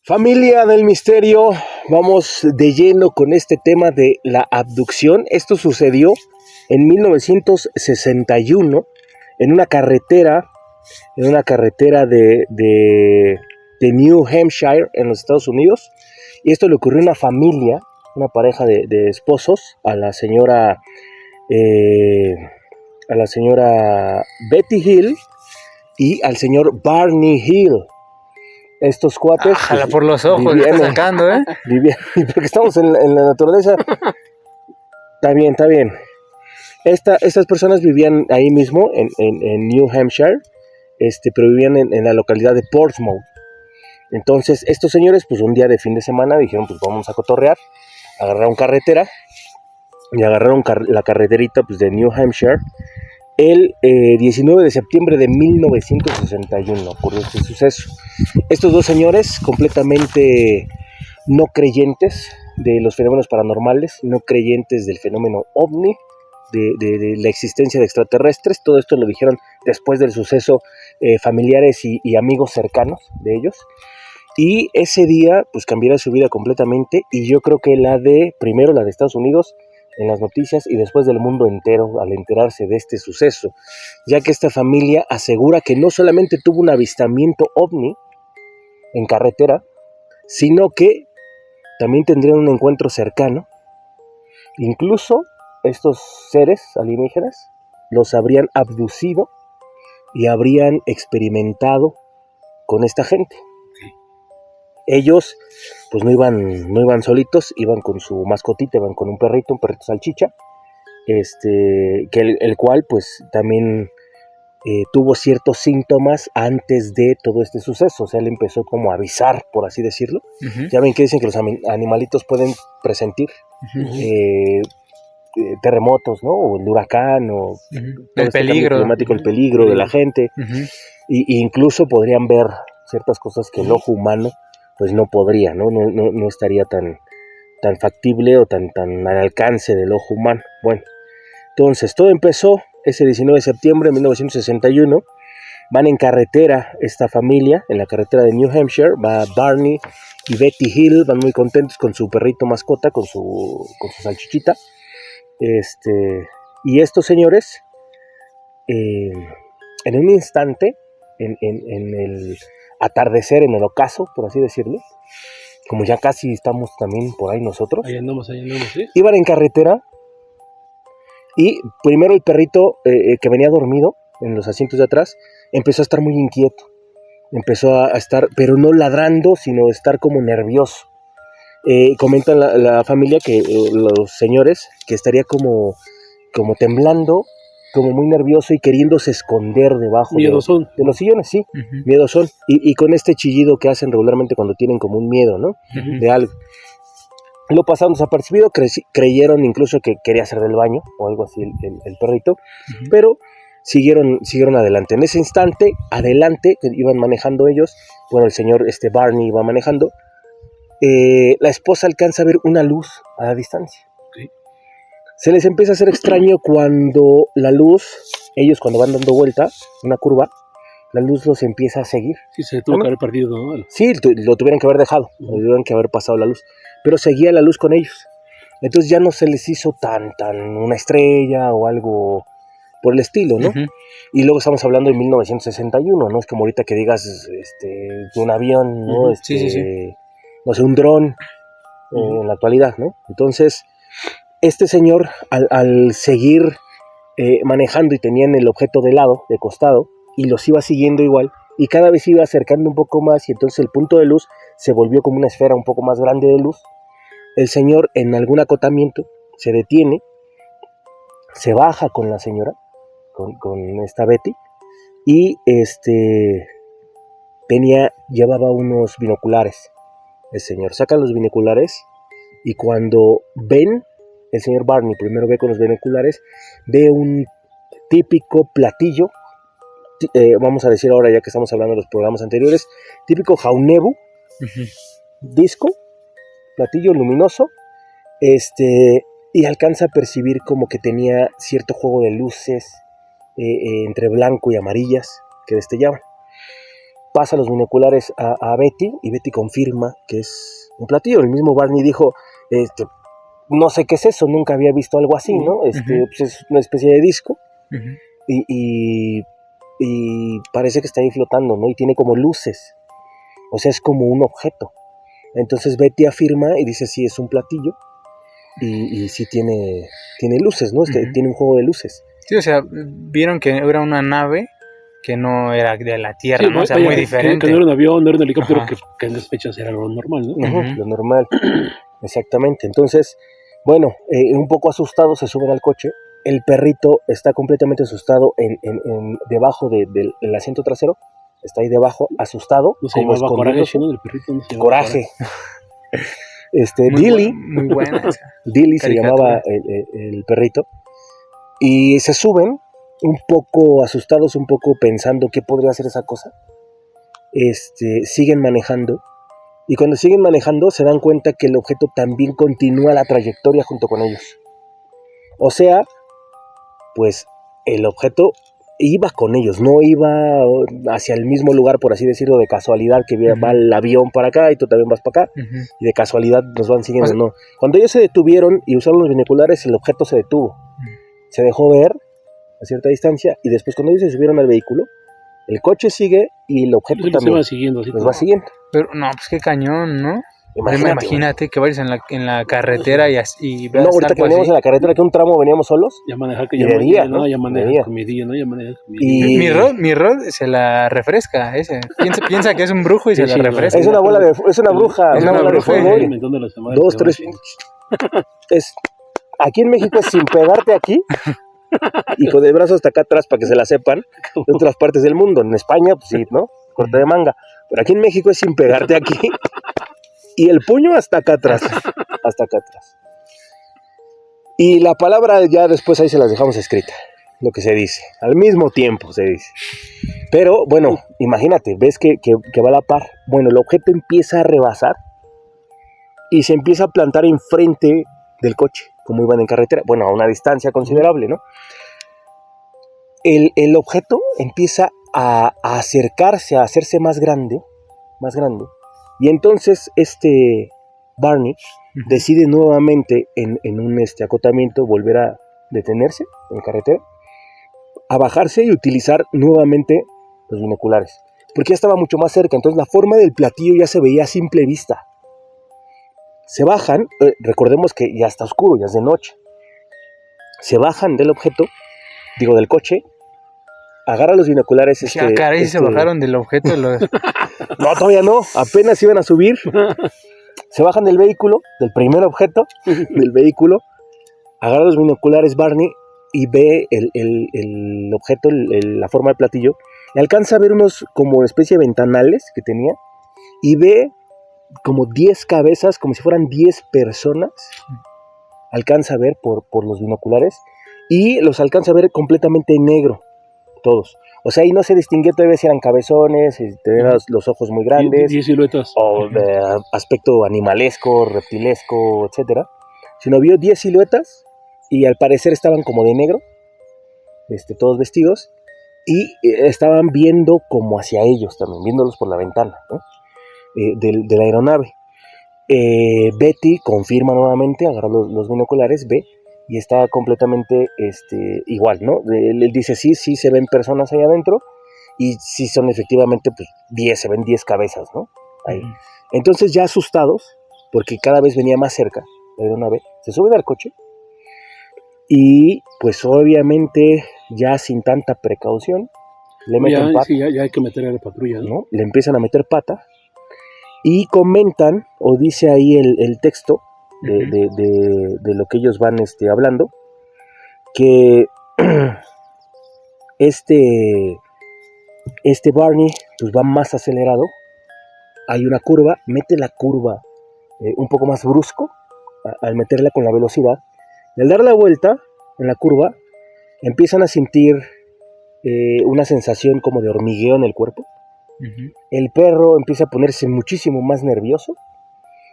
Familia del misterio, vamos de lleno con este tema de la abducción. Esto sucedió en 1961 en una carretera, de New Hampshire en los Estados Unidos. Y esto le ocurrió a una familia, una pareja de esposos, a la señora Betty Hill y al señor Barney Hill. Estos cuates Jala por los ojos, vivían, está sacando, porque estamos en la naturaleza. Está bien. Estas personas vivían ahí mismo, en New Hampshire, pero vivían en la localidad de Portsmouth. Entonces, estos señores, pues un día de fin de semana dijeron, pues vamos a cotorrear, agarraron carretera, y agarraron la carreterita pues, de New Hampshire. El 19 de septiembre de 1961 ocurrió este suceso. Estos dos señores, completamente no creyentes de los fenómenos paranormales, no creyentes del fenómeno ovni, de la existencia de extraterrestres, todo esto lo dijeron después del suceso, familiares y amigos cercanos de ellos. Y ese día, pues cambiaría su vida completamente, y yo creo que primero la de Estados Unidos, en las noticias, y después del mundo entero al enterarse de este suceso, ya que esta familia asegura que no solamente tuvo un avistamiento ovni en carretera, sino que también tendrían un encuentro cercano. Incluso estos seres alienígenas los habrían abducido y habrían experimentado con esta gente. Ellos pues no iban solitos, iban con su mascotita, iban con un perrito salchicha, que el cual pues también tuvo ciertos síntomas antes de todo este suceso. O sea, él empezó como a avisar, por así decirlo. Ya ven que dicen que los animalitos pueden presentir terremotos, ¿no? O el huracán, o el peligro climático, el peligro de la gente, y incluso podrían ver ciertas cosas que el ojo humano pues no podría, no estaría tan factible o tan al alcance del ojo humano. Bueno, entonces todo empezó ese 19 de septiembre de 1961. Van en carretera esta familia, en la carretera de New Hampshire. Va Barney y Betty Hill, van muy contentos con su perrito mascota, con su salchichita. Y estos señores, en un instante, en el atardecer, en el ocaso, por así decirlo, como ya casi estamos también por ahí nosotros, ahí andamos, ¿sí? Iban en carretera, y primero el perrito que venía dormido en los asientos de atrás empezó a estar muy inquieto, empezó a estar, pero no ladrando, sino estar como nervioso. Comenta la familia que los señores, que estaría como temblando, como muy nervioso y queriéndose esconder debajo de los sillones, sí, miedosón, y con este chillido que hacen regularmente cuando tienen como un miedo, ¿no? De algo. Lo pasaron desapercibido, creyeron incluso que quería hacer del baño o algo así el perrito, pero siguieron adelante. En ese instante, adelante, que iban manejando ellos, bueno, el señor Barney iba manejando, la esposa alcanza a ver una luz a la distancia. Se les empieza a hacer extraño cuando la luz, ellos cuando van dando vuelta, una curva, la luz los empieza a seguir. Sí, se tuvo que haber perdido, ¿no? Sí, lo tuvieron que haber dejado, lo tuvieron que haber pasado la luz, pero seguía la luz con ellos. Entonces ya no se les hizo tan una estrella o algo por el estilo, ¿no? Y luego estamos hablando de 1961, ¿no? Es como ahorita que digas un avión, ¿no? Sí. No sé, un dron en la actualidad, ¿no? Entonces, este señor, al seguir manejando y tenían el objeto de lado, de costado, y los iba siguiendo igual, y cada vez iba acercando un poco más, y entonces el punto de luz se volvió como una esfera un poco más grande de luz. El señor, en algún acotamiento, se detiene, se baja con la señora, con esta Betty, y llevaba unos binoculares. El señor saca los binoculares, y cuando ven, el señor Barney primero ve con los binoculares, ve un típico platillo, vamos a decir ahora, ya que estamos hablando de los programas anteriores, típico jaunebu, disco, platillo luminoso, y alcanza a percibir como que tenía cierto juego de luces entre blanco y amarillas que destellaban. pasa los binoculares a Betty y Betty confirma que es un platillo. El mismo Barney dijo, no sé qué es eso, nunca había visto algo así, ¿no? Pues es una especie de disco y parece que está ahí flotando, ¿no? Y tiene como luces, o sea, es como un objeto. Entonces Betty afirma y dice, sí, es un platillo y sí tiene luces, ¿no? Tiene un juego de luces. Sí, o sea, vieron que era una nave que no era de la Tierra, Sí, ¿no? O sea, muy diferente. Que no era un avión, no era un helicóptero, que en las fechas era lo normal, ¿no? Lo normal, exactamente. Entonces, bueno, un poco asustado se suben al coche. El perrito está completamente asustado debajo del asiento trasero. Está ahí debajo, asustado. No se llamaba Coraje, ¿no? El perrito no se llamaba Coraje. Dilly. Muy buena esa. Dilly se llamaba el perrito. Y se suben un poco asustados, un poco pensando qué podría ser esa cosa. Siguen manejando. Y cuando siguen manejando se dan cuenta que el objeto también continúa la trayectoria junto con ellos. O sea, pues el objeto iba con ellos, no iba hacia el mismo lugar, por así decirlo, de casualidad, que va el avión para acá y tú también vas para acá, y de casualidad nos van siguiendo, o sea, no. Cuando ellos se detuvieron y usaron los binoculares, el objeto se detuvo, se dejó ver a cierta distancia, y después cuando ellos se subieron al vehículo, el coche sigue y el objeto también va siguiendo, así los va siguiendo. Pero no, pues qué cañón, ¿no? Imagínate que vayas en la carretera y veas no, ahorita que veníamos en la carretera, que un tramo veníamos solos. Ya manejar que ya maneja comidilla, ¿no? Ya maneja comidilla. Y mi Rod se la refresca, ese. Piensa que es un brujo y se la refresca. Es una bruja, una bola de fuego. 2, 3. Aquí en México es sin pegarte aquí y con el brazo hasta acá atrás para que se la sepan de otras partes del mundo. En España, pues sí, ¿no? Corte de manga. Pero aquí en México es sin pegarte aquí. Y el puño hasta acá atrás. Hasta acá atrás. Y la palabra ya después ahí se las dejamos escrita. Lo que se dice. Al mismo tiempo se dice. Pero, bueno, imagínate, ves que va a la par. Bueno, el objeto empieza a rebasar. Y se empieza a plantar enfrente del coche. Como iban en carretera. Bueno, a una distancia considerable, ¿no? El objeto empieza a acercarse, a hacerse más grande. Más grande. Y entonces Barney decide nuevamente en un acotamiento volver a detenerse en carretera, a bajarse y utilizar nuevamente los binoculares, porque ya estaba mucho más cerca. Entonces la forma del platillo ya se veía a simple vista. Se bajan, recordemos que ya está oscuro, ya es de noche. Se bajan del coche, agarra los binoculares. Se bajaron del objeto. No, todavía no, apenas iban a subir. Se bajan del vehículo, del primer objeto del vehículo, agarra los binoculares Barney y ve el objeto, la forma del platillo, y alcanza a ver unos como especie de ventanales que tenía, y ve como 10 cabezas, como si fueran 10 personas, alcanza a ver por los binoculares, y los alcanza a ver completamente en negro, todos. O sea, ahí no se distinguía todavía si eran cabezones, si tenían los ojos muy grandes, 10 siluetas, o de aspecto animalesco, reptilesco, etcétera. Sino vio 10 siluetas y al parecer estaban como de negro, todos vestidos, y estaban viendo como hacia ellos también, viéndolos por la ventana, ¿no? de la aeronave. Betty confirma nuevamente, agarra los binoculares, ve, y está completamente igual, ¿no? Él dice, sí se ven personas ahí adentro, y sí son efectivamente, pues, se ven 10 cabezas, ¿no? Ahí. Entonces, ya asustados, porque cada vez venía más cerca la aeronave, se suben al coche, y pues obviamente, ya sin tanta precaución, le meten pata. Sí, ya hay que meter a la patrulla, ¿no? Le empiezan a meter pata, y comentan, o dice ahí el texto, de lo que ellos van hablando, que Barney pues va más acelerado. Hay una curva, mete la curva un poco más brusco al meterla con la velocidad, y al dar la vuelta en la curva empiezan a sentir una sensación como de hormigueo en el cuerpo. El perro empieza a ponerse muchísimo más nervioso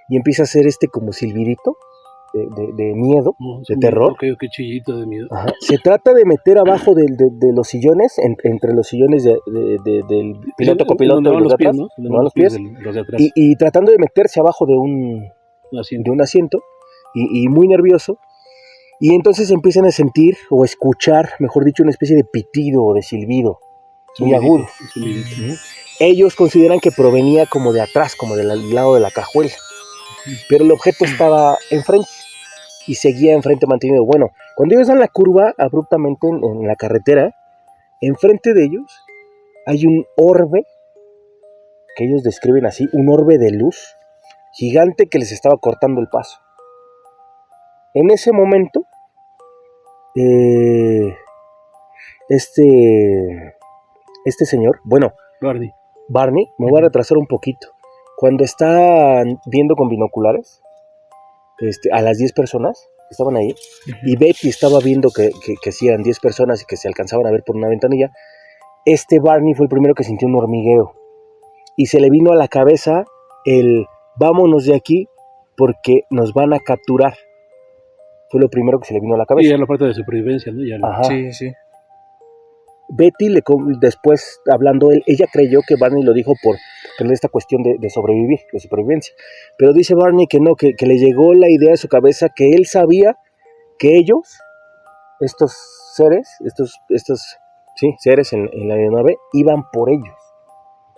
y empieza a hacer como silbidito, de miedo, No, de terror. Ok, chillito de miedo. Ajá. Se trata de meter abajo de los sillones, entre los sillones del piloto, copiloto donde y van los de los pies, atrás, ¿no? donde van los pies, Los de atrás. y tratando de meterse abajo de un asiento y muy nervioso. Y entonces empiezan a sentir o escuchar, mejor dicho, una especie de pitido o de silbido muy agudo. Ellos consideran que provenía como de atrás, como del lado de la cajuela, pero el objeto estaba enfrente y seguía enfrente mantenido. Bueno, cuando ellos dan la curva abruptamente en la carretera, enfrente de ellos hay un orbe, que ellos describen así, un orbe de luz gigante que les estaba cortando el paso. En ese momento, este señor, bueno, Barney, me voy a retrasar un poquito. Cuando están viendo con binoculares a las 10 personas que estaban ahí, y Betty estaba viendo que sí eran 10 personas y que se alcanzaban a ver por una ventanilla, Barney fue el primero que sintió un hormigueo y se le vino a la cabeza el vámonos de aquí porque nos van a capturar. Fue lo primero que se le vino a la cabeza. Y ya la parte de supervivencia, ¿no? Ajá. Sí. Betty, después hablando ella creyó que Barney lo dijo por tener esta cuestión de sobrevivir, de supervivencia. Pero dice Barney que no, que le llegó la idea a su cabeza que él sabía que ellos, estos seres, seres en la aeronave, iban por ellos,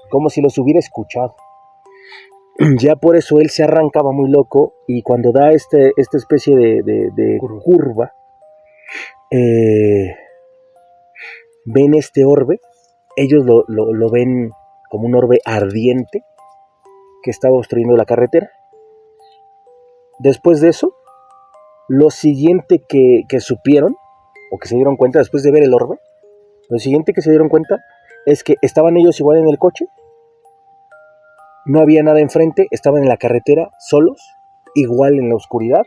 como si los hubiera escuchado. Ya por eso él se arrancaba muy loco y cuando da esta especie de curva, ven este orbe, ellos lo ven como un orbe ardiente que estaba obstruyendo la carretera. Después de eso, lo siguiente que supieron, o que se dieron cuenta después de ver el orbe, lo siguiente que se dieron cuenta es que estaban ellos igual en el coche, no había nada enfrente, estaban en la carretera solos, igual en la oscuridad,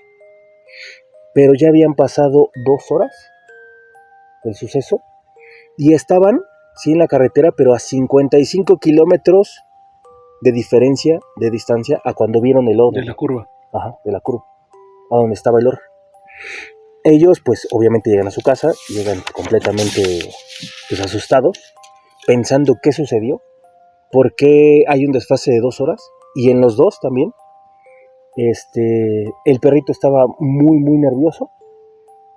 pero ya habían pasado 2 horas del suceso y estaban, sí, en la carretera, pero a 55 kilómetros de diferencia, de distancia, a cuando vieron el orbe. De la curva. Ajá, de la curva, a donde estaba el orbe. Ellos, pues, obviamente llegan a su casa, llegan completamente asustados, pensando qué sucedió, por qué hay un desfase de 2 horas, y en los dos también, el perrito estaba muy, muy nervioso,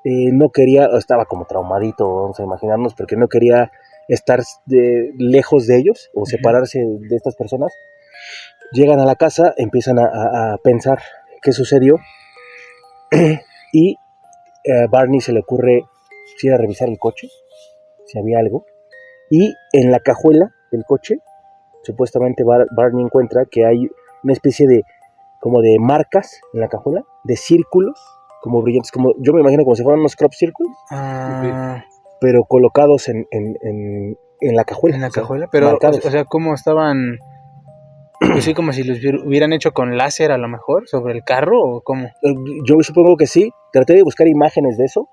no quería, estaba como traumadito, vamos a imaginarnos, porque no quería estar lejos de ellos o separarse de estas personas. Llegan a la casa, empiezan a pensar qué sucedió y a Barney se le ocurre ir a revisar el coche, si había algo, y en la cajuela del coche supuestamente Barney encuentra que hay una especie de como de marcas en la cajuela, de círculos como brillantes, como yo me imagino como si fueran unos crop circles, pero colocados en la cajuela. En la cajuela, pero o sea, ¿cómo estaban? Pues sí, como si los hubieran hecho con láser a lo mejor sobre el carro o cómo. Yo supongo que sí. Traté de buscar imágenes de eso.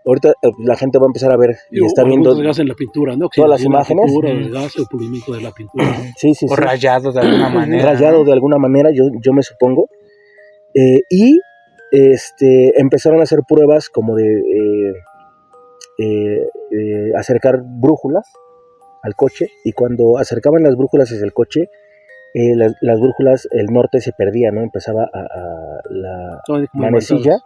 Ahorita la gente va a empezar a ver y está viendo de gas en la pintura, ¿no? Todas las imágenes. Pintura, el gas, el pulimento de la pintura. Sí. O rayado de alguna manera. Rayado de alguna manera, yo me supongo. Y empezaron a hacer pruebas como de acercar brújulas al coche, y cuando acercaban las brújulas hacia el coche, las brújulas, el norte se perdía, ¿no? Empezaba la manecilla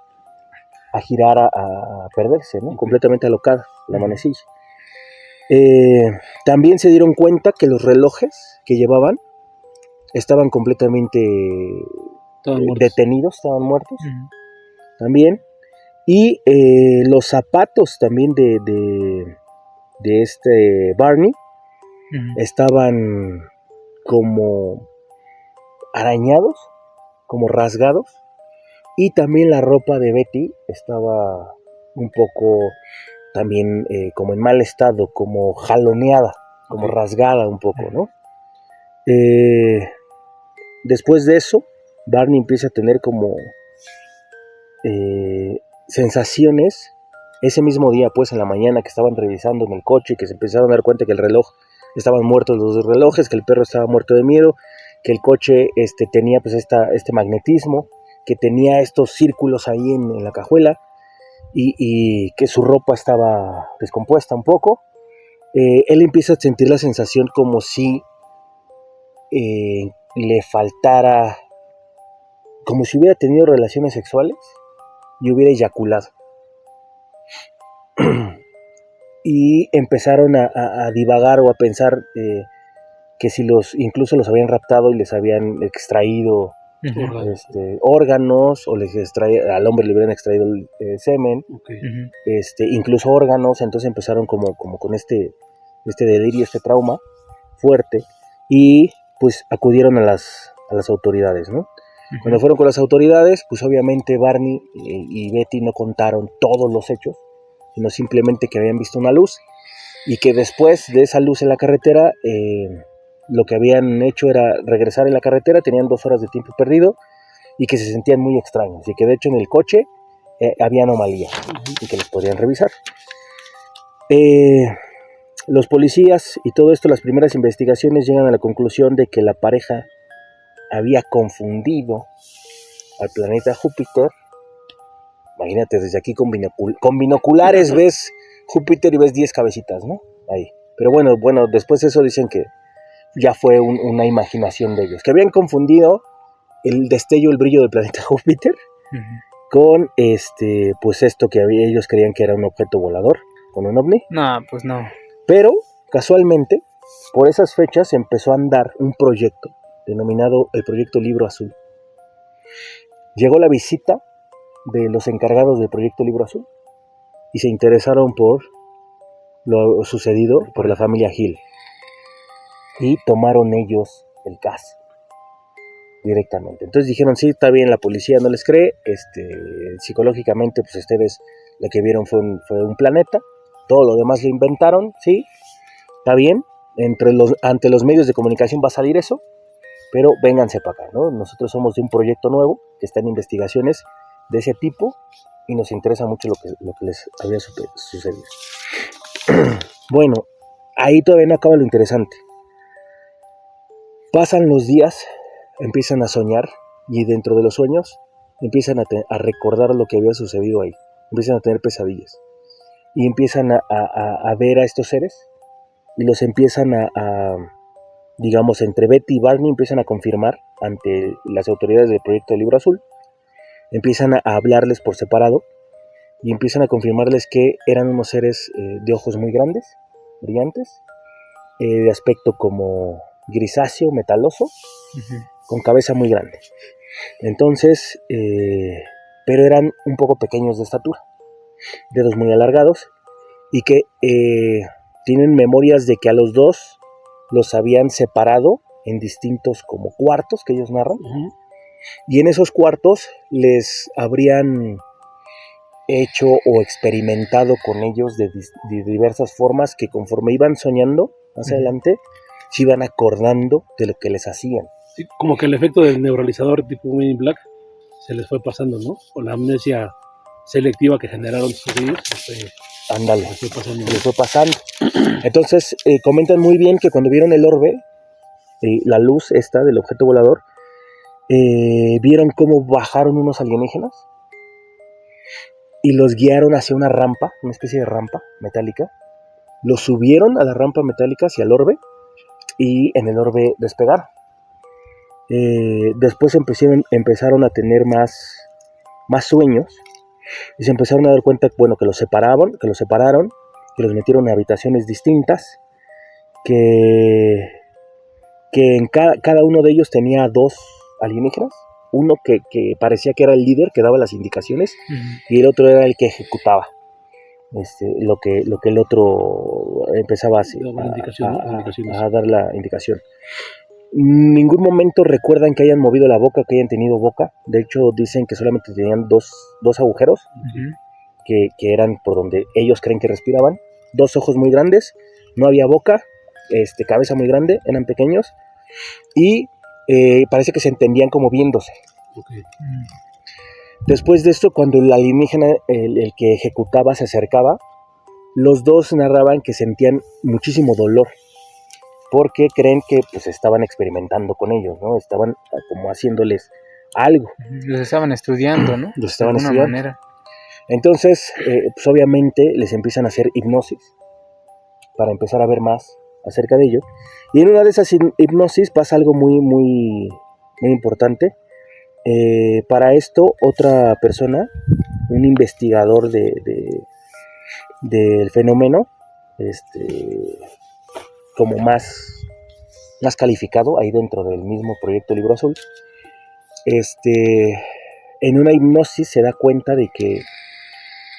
a girar, a perderse, ¿no? Completamente alocada la manecilla. También se dieron cuenta que los relojes que llevaban estaban completamente detenidos, estaban muertos también, y los zapatos también de Barney estaban como arañados, como rasgados, y también la ropa de Betty estaba un poco también como en mal estado, como jaloneada, como rasgada un poco, ¿no? Después de eso, Barney empieza a tener como sensaciones. Ese mismo día, pues en la mañana que estaban revisando en el coche, que se empezaron a dar cuenta que el reloj, estaban muertos los dos relojes, que el perro estaba muerto de miedo, que el coche tenía pues este magnetismo, que tenía estos círculos ahí en la cajuela y que su ropa estaba descompuesta un poco. Él empieza a sentir la sensación como si le faltara, como si hubiera tenido relaciones sexuales y hubiera eyaculado. Y empezaron a divagar o a pensar que si incluso los habían raptado y les habían extraído órganos, o al hombre le hubieran extraído semen, incluso órganos. Entonces empezaron como con este delirio, este trauma fuerte, y pues acudieron a las autoridades, ¿no? Cuando fueron con las autoridades, pues obviamente Barney y Betty no contaron todos los hechos, sino simplemente que habían visto una luz y que después de esa luz en la carretera, lo que habían hecho era regresar en la carretera, tenían 2 horas de tiempo perdido y que se sentían muy extraños y que de hecho en el coche había anomalías y que los podían revisar. Los policías y todo esto, las primeras investigaciones llegan a la conclusión de que la pareja había confundido al planeta Júpiter. Imagínate, desde aquí con binoculares ves Júpiter y ves 10 cabecitas, ¿no? Ahí. Pero bueno, después de eso dicen que ya fue una imaginación de ellos, que habían confundido el destello, el brillo del planeta Júpiter con pues esto que ellos creían que era un objeto volador, con un ovni. No, pues no. Pero casualmente, por esas fechas empezó a andar un proyecto denominado el Proyecto Libro Azul. Llegó la visita de los encargados del Proyecto Libro Azul y se interesaron por lo sucedido por la familia Hill y tomaron ellos el caso directamente. Entonces dijeron, sí, está bien, la policía no les cree, psicológicamente pues ustedes lo que vieron fue un planeta, todo lo demás lo inventaron, sí, está bien, ante los medios de comunicación va a salir eso, pero vénganse para acá, ¿no? Nosotros somos de un proyecto nuevo que está en investigaciones de ese tipo y nos interesa mucho lo que les había sucedido. Bueno, ahí todavía no acaba lo interesante. Pasan los días, empiezan a soñar y dentro de los sueños empiezan a recordar lo que había sucedido ahí. Empiezan a tener pesadillas y empiezan a ver a estos seres y los empiezan digamos, entre Betty y Barney empiezan a confirmar ante las autoridades del Proyecto Libro Azul, empiezan a hablarles por separado y empiezan a confirmarles que eran unos seres de ojos muy grandes, brillantes, de aspecto como grisáceo, metaloso, con cabeza muy grande. Entonces, pero eran un poco pequeños de estatura, dedos muy alargados, y que tienen memorias de que a los dos los habían separado en distintos como cuartos que ellos narran, y en esos cuartos les habrían hecho o experimentado con ellos de diversas formas que conforme iban soñando más adelante se iban acordando de lo que les hacían. Sí, como que el efecto del neuralizador tipo Men in Black se les fue pasando, ¿no? O la amnesia selectiva que generaron sus ellos. Ándale, les fue pasando. Entonces comentan muy bien que cuando vieron el orbe, la luz esta del objeto volador, vieron cómo bajaron unos alienígenas y los guiaron hacia una rampa, una especie de rampa metálica. Los subieron a la rampa metálica hacia el orbe y en el orbe despegaron. Después empezaron a tener más sueños y se empezaron a dar cuenta, bueno, que los separaron, que los metieron en habitaciones distintas, que en cada uno de ellos tenía 2 alienígenas, uno que parecía que era el líder, que daba las indicaciones, y el otro era el que ejecutaba lo que el otro empezaba a dar la indicación. En ningún momento recuerdan que hayan movido la boca, que hayan tenido boca. De hecho dicen que solamente tenían dos agujeros que eran por donde ellos creen que respiraban, 2 ojos muy grandes, no había boca, cabeza muy grande, eran pequeños y parece que se entendían como viéndose. Después de esto, cuando el alienígena, el que ejecutaba, se acercaba, los dos narraban que sentían muchísimo dolor porque creen que pues estaban experimentando con ellos, ¿no? Estaban como haciéndoles algo. Los estaban estudiando, ¿no? Los estaban de alguna estudiando. manera. Entonces, pues obviamente les empiezan a hacer hipnosis para empezar a ver más acerca de ello. Y en una de esas hipnosis pasa algo muy, muy, muy importante. Para esto, otra persona, un investigador del fenómeno, como más calificado ahí dentro del mismo proyecto Libro Azul, en una hipnosis se da cuenta de que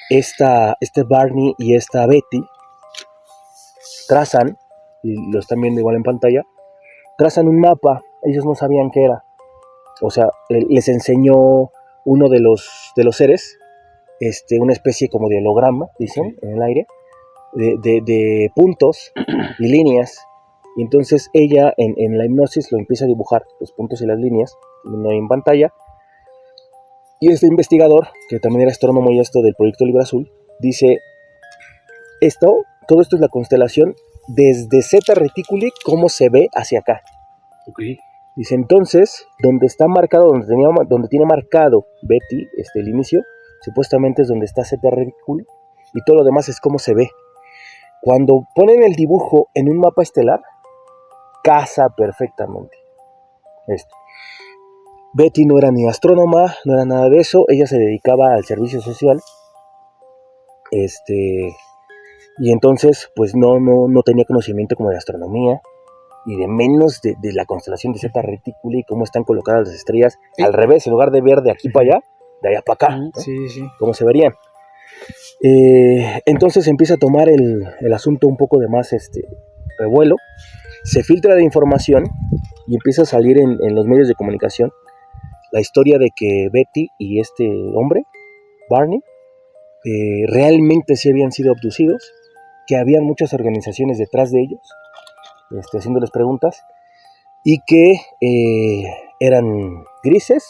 este Barney y esta Betty trazan, y lo están viendo igual en pantalla, trazan un mapa. Ellos no sabían qué era. O sea, les enseñó uno de los seres, una especie como de holograma, dicen, en el aire, de puntos y líneas. Y entonces ella en la hipnosis lo empieza a dibujar, los puntos y las líneas, no hay en pantalla. Y este investigador, que también era astrónomo y esto del proyecto Libro Azul, dice, todo esto es la constelación desde Zeta Reticuli, cómo se ve hacia acá. Okay. Dice, entonces, donde está marcado, donde tiene marcado Betty, el inicio, supuestamente es donde está Zeta Reticuli, y todo lo demás es cómo se ve. Cuando ponen el dibujo en un mapa estelar, casa perfectamente esto. Betty no era ni astrónoma, no era nada de eso, ella se dedicaba al servicio social, y entonces pues no tenía conocimiento como de astronomía, y de menos de la constelación de Zeta Reticuli y cómo están colocadas las estrellas, al revés, en lugar de ver de aquí para allá, de allá para acá, ¿no? Sí. Cómo se verían. Entonces empieza a tomar el asunto un poco de más revuelo, se filtra la información y empieza a salir en los medios de comunicación la historia de que Betty y este hombre, Barney, realmente sí habían sido abducidos, que habían muchas organizaciones detrás de ellos, haciéndoles preguntas, y que eran grises,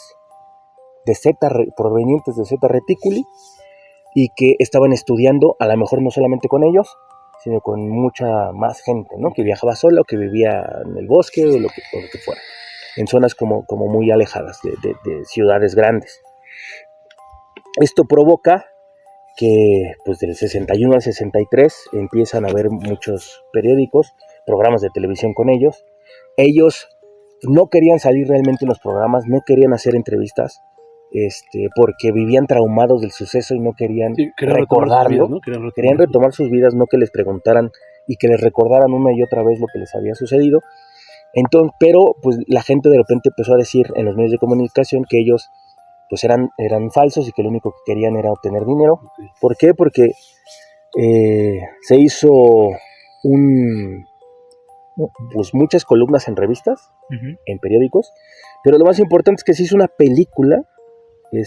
provenientes de Zeta Reticuli, y que estaban estudiando, a lo mejor no solamente con ellos, sino con mucha más gente, ¿no? Que viajaba sola o que vivía en el bosque o lo que fuera, en zonas como muy alejadas de ciudades grandes. Esto provoca que pues del 61 al 63 empiezan a haber muchos periódicos, programas de televisión con ellos. Ellos no querían salir realmente en los programas, no querían hacer entrevistas, porque vivían traumados del suceso y no querían recordarlo. Querían retomar sus vidas, no que les preguntaran y que les recordaran una y otra vez lo que les había sucedido. Entonces, pero pues la gente de repente empezó a decir en los medios de comunicación que ellos pues eran falsos y que lo único que querían era obtener dinero. Okay. ¿Por qué? Porque se hizo pues muchas columnas en revistas, en periódicos, pero lo más importante es que se hizo una película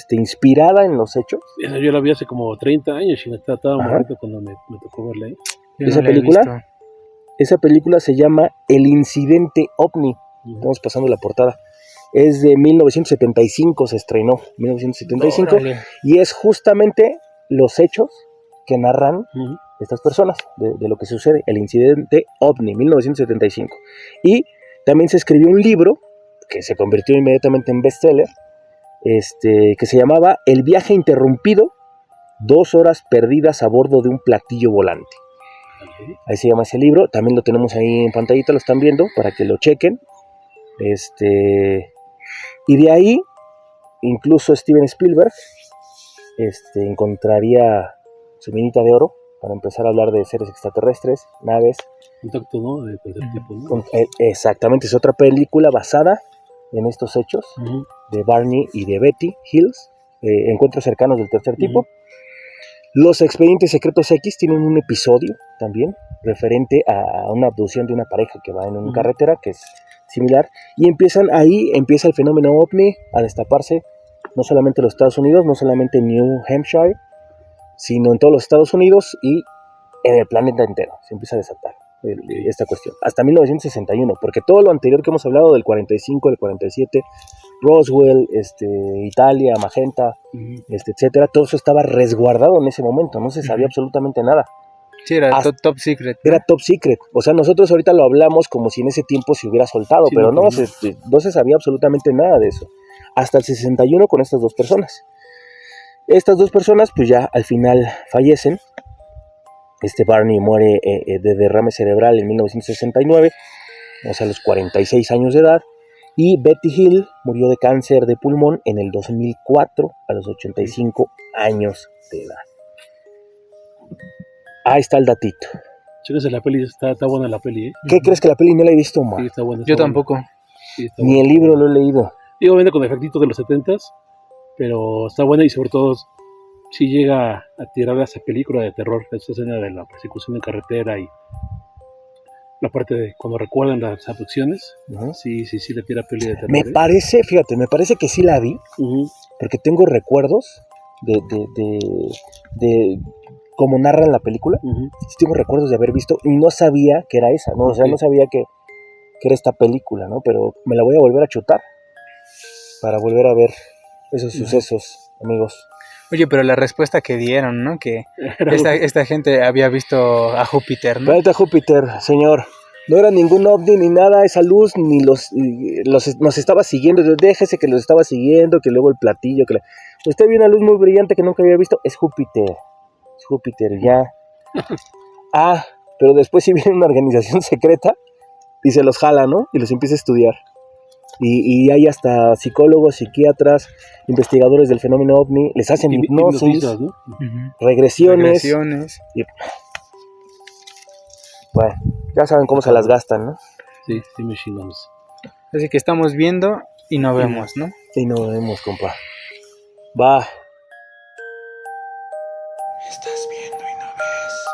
inspirada en los hechos. Yo la vi hace como 30 años y estaba morrito cuando me tocó verla ahí. Esa película se llama El Incidente OVNI. Estamos pasando la portada. Es de 1975, se estrenó, 1975, y es justamente los hechos que narran estas personas de lo que sucede, El Incidente OVNI, 1975. Y también se escribió un libro que se convirtió inmediatamente en bestseller, que se llamaba El viaje interrumpido, 2 horas perdidas a bordo de un platillo volante. Ahí se llama ese libro, también lo tenemos ahí en pantallita, lo están viendo para que lo chequen. Y de ahí, incluso Steven Spielberg encontraría su minita de oro para empezar a hablar de seres extraterrestres, naves. Contacto, ¿no? De tercer tipo, ¿no? Exactamente, es otra película basada en estos hechos de Barney y de Betty Hills, encuentros cercanos del tercer tipo. Los Expedientes Secretos X tienen un episodio también referente a una abducción de una pareja que va en una carretera, que es similar, y empieza el fenómeno OVNI a destaparse, no solamente en los Estados Unidos, no solamente en New Hampshire, sino en todos los Estados Unidos y en el planeta entero. Se empieza a desatar esta cuestión, hasta 1961, porque todo lo anterior que hemos hablado del 45, del 47, Roswell, Italia, Magenta, etcétera, todo eso estaba resguardado en ese momento, no se sabía absolutamente nada. Sí, era top secret, ¿no? Era top secret. O sea, nosotros ahorita lo hablamos como si en ese tiempo se hubiera soltado, sí, pero no se sabía absolutamente nada de eso. hasta el 61 con estas dos personas. Estas dos personas pues ya al final fallecen. Barney muere de derrame cerebral en 1969, o sea, a los 46 años de edad. Y Betty Hill murió de cáncer de pulmón en el 2004 a los 85 años de edad. Ahí está el datito. Chéquense la peli, está buena la peli, ¿eh? ¿Qué crees que la peli no la he visto, ma? Sí, está buena. Yo tampoco. Sí, está Ni buena. el libro lo he leído. Digo, viene con efectitos de los 70s, pero está buena y sobre todo sí llega a tirar a esa película de terror, esa escena de la persecución en carretera y la parte de cuando recuerdan las abducciones. Ujú. Sí, le tira peli de terror. Me ¿eh? parece, fíjate, me parece que sí la vi, Ujú. porque tengo recuerdos de cómo narran la película. Ujú. Sí tengo recuerdos de haber visto y no sabía que era esa, ¿no? O sea, Ok. no sabía que era esta película, ¿no? Pero me la voy a volver a chutar para volver a ver esos Ujú. sucesos, amigos. Oye, pero la respuesta que dieron, ¿no? Que Era esta gente había visto a Júpiter, ¿no? Planeta Júpiter, señor. No era ningún ovni ni nada, esa luz ni nos estaba siguiendo. Déjese que los estaba siguiendo, que luego el platillo. Usted vio una luz muy brillante que nunca había visto. Es Júpiter. Es Júpiter, ya. Pero después sí viene una organización secreta y se los jala, ¿no? Y los empieza a estudiar. Y hay hasta psicólogos, psiquiatras, investigadores del fenómeno ovni. Les hacen hipnosis, hipnotistas, ¿no? Ujú. regresiones. Regresiones. Bueno, ya saben cómo se las gastan, ¿no? Sí, muy chingones. Así que estamos viendo y no vemos, ¿no? Y no vemos, compa. Va. Estás viendo y no ves.